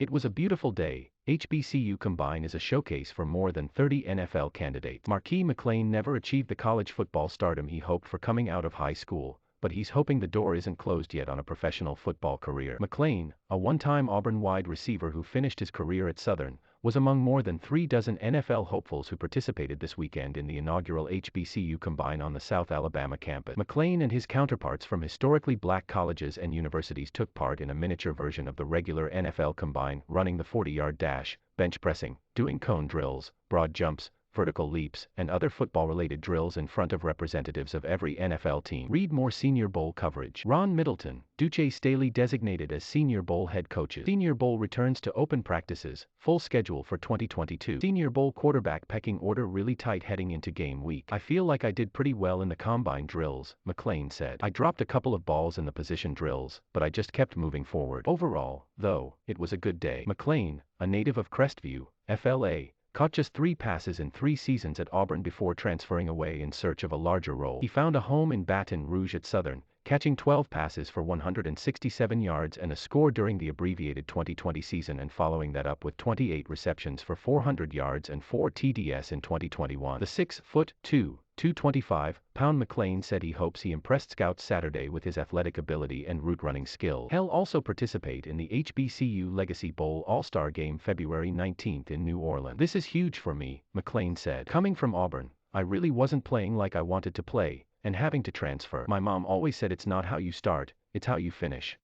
It was a beautiful day. HBCU Combine is a showcase for more than 30 NFL candidates. Marquis McClain never achieved the college football stardom he hoped for coming out of high school, but he's hoping the door isn't closed yet on a professional football career. McClain, a one-time Auburn wide receiver who finished his career at Southern, was among more than 3 dozen NFL hopefuls who participated this weekend in the inaugural HBCU Combine on the South Alabama campus. McClain and his counterparts from historically black colleges and universities took part in a miniature version of the regular NFL Combine, running the 40-yard dash, bench pressing, doing cone drills, broad jumps, vertical leaps, and other football-related drills in front of representatives of every NFL team. Read more Senior Bowl coverage. Ron Middleton, Duce Staley designated as Senior Bowl head coaches. Senior Bowl returns to open practices, full schedule for 2022. Senior Bowl quarterback pecking order really tight heading into game week. I feel like I did pretty well in the combine drills, McClain said. I dropped a couple of balls in the position drills, but I just kept moving forward. Overall, though, it was a good day. McClain, a native of Crestview, FLA, caught just 3 passes in 3 seasons at Auburn before transferring away in search of a larger role. He found a home in Baton Rouge at Southern, catching 12 passes for 167 yards and a score during the abbreviated 2020 season and following that up with 28 receptions for 400 yards and 4 TDS in 2021. The 6'2", 225-pound McClain said he hopes he impressed scouts Saturday with his athletic ability and route running skill. He'll also participate in the HBCU Legacy Bowl All-Star Game February 19th in New Orleans. This is huge for me, McClain said. Coming from Auburn, I really wasn't playing like I wanted to play, and having to transfer. My mom always said it's not how you start, it's how you finish.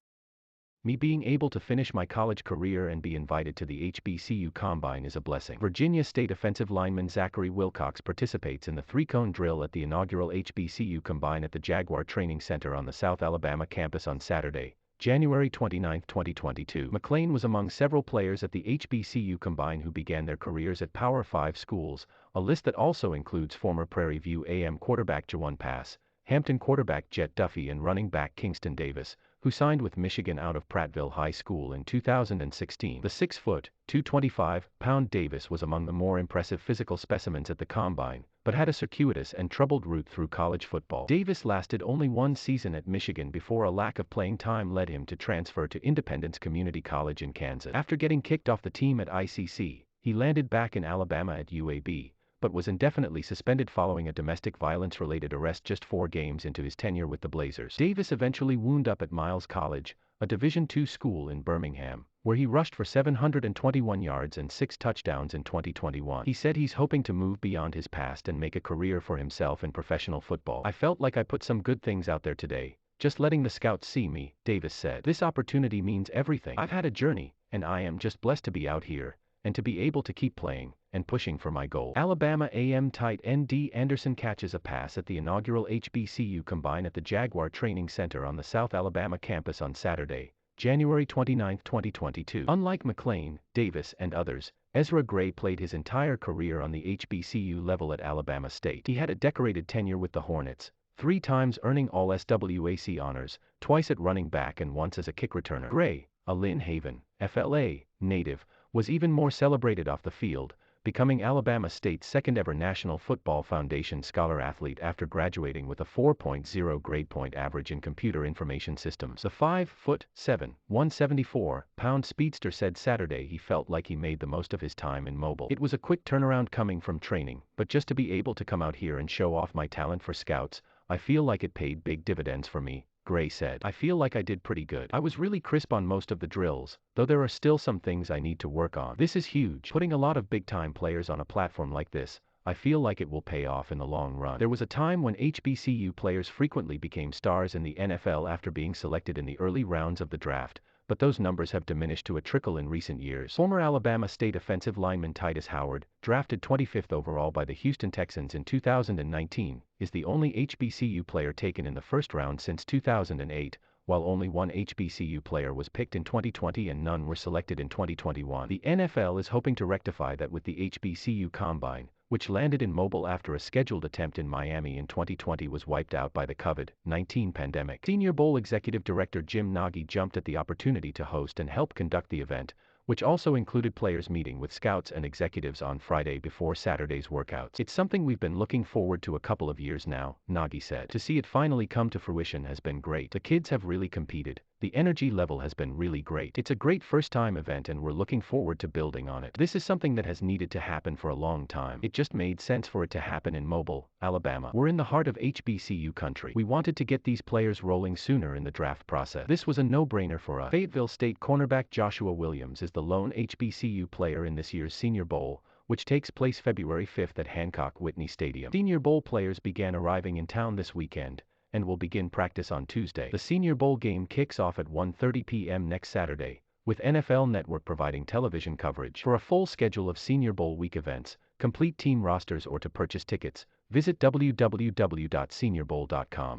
Me being able to finish my college career and be invited to the HBCU Combine is a blessing. Virginia State offensive lineman Zachary Wilcox participates in the 3-cone drill at the inaugural HBCU Combine at the Jaguar Training Center on the South Alabama campus on Saturday, January 29, 2022. McClain was among several players at the HBCU Combine who began their careers at Power 5 schools, a list that also includes former Prairie View AM quarterback Jawan Pass, Hampton quarterback Jet Duffy and running back Kingston Davis, who signed with Michigan out of Prattville High School in 2016. The 6'225-pound Davis was among the more impressive physical specimens at the Combine, but had a circuitous and troubled route through college football. Davis lasted only 1 season at Michigan before a lack of playing time led him to transfer to Independence Community College in Kansas. After getting kicked off the team at ICC, he landed back in Alabama at UAB, but was indefinitely suspended following a domestic violence-related arrest just 4 games into his tenure with the Blazers. Davis eventually wound up at Miles College, a Division II school in Birmingham, where he rushed for 721 yards and 6 touchdowns in 2021. He said he's hoping to move beyond his past and make a career for himself in professional football. I felt like I put some good things out there today, just letting the scouts see me, Davis said. This opportunity means everything. I've had a journey, and I am just blessed to be out here, and to be able to keep playing and pushing for my goal. Alabama A&M tight end Dee Anderson catches a pass at the inaugural HBCU Combine at the Jaguar Training Center on the South Alabama campus on Saturday, January 29, 2022. Unlike McClain, Davis, and others, Ezra Gray played his entire career on the HBCU level at Alabama State. He had a decorated tenure with the Hornets, 3 times earning all SWAC honors, twice at running back and once as a kick returner. Gray, a Lynn Haven, FLA, native, was even more celebrated off the field, becoming Alabama State's second-ever National Football Foundation Scholar Athlete after graduating with a 4.0 grade point average in computer information systems. The 5'7", 174-pound speedster said Saturday he felt like he made the most of his time in Mobile. It was a quick turnaround coming from training, but just to be able to come out here and show off my talent for scouts, I feel like it paid big dividends for me, Gray said. I feel like I did pretty good. I was really crisp on most of the drills, though there are still some things I need to work on. This is huge. Putting a lot of big-time players on a platform like this, I feel like it will pay off in the long run. There was a time when HBCU players frequently became stars in the NFL after being selected in the early rounds of the draft, but those numbers have diminished to a trickle in recent years. Former Alabama State offensive lineman Titus Howard, drafted 25th overall by the Houston Texans in 2019, is the only HBCU player taken in the first round since 2008, while only 1 HBCU player was picked in 2020 and none were selected in 2021. The NFL is hoping to rectify that with the HBCU Combine, which landed in Mobile after a scheduled attempt in Miami in 2020 was wiped out by the COVID-19 pandemic. Senior Bowl Executive Director Jim Nagy jumped at the opportunity to host and help conduct the event, which also included players meeting with scouts and executives on Friday before Saturday's workouts. It's something we've been looking forward to a couple of years now, Nagy said. To see it finally come to fruition has been great. The kids have really competed, the energy level has been really great. It's a great first-time event and we're looking forward to building on it. This is something that has needed to happen for a long time. It just made sense for it to happen in Mobile, Alabama. We're in the heart of HBCU country. We wanted to get these players rolling sooner in the draft process. This was a no-brainer for us. Fayetteville State cornerback Joshua Williams is the lone HBCU player in this year's Senior Bowl, which takes place February 5th at Hancock-Whitney Stadium. Senior Bowl players began arriving in town this weekend and will begin practice on Tuesday. The Senior Bowl game kicks off at 1:30 p.m. next Saturday, with NFL Network providing television coverage. For a full schedule of Senior Bowl week events, complete team rosters or to purchase tickets, visit www.seniorbowl.com.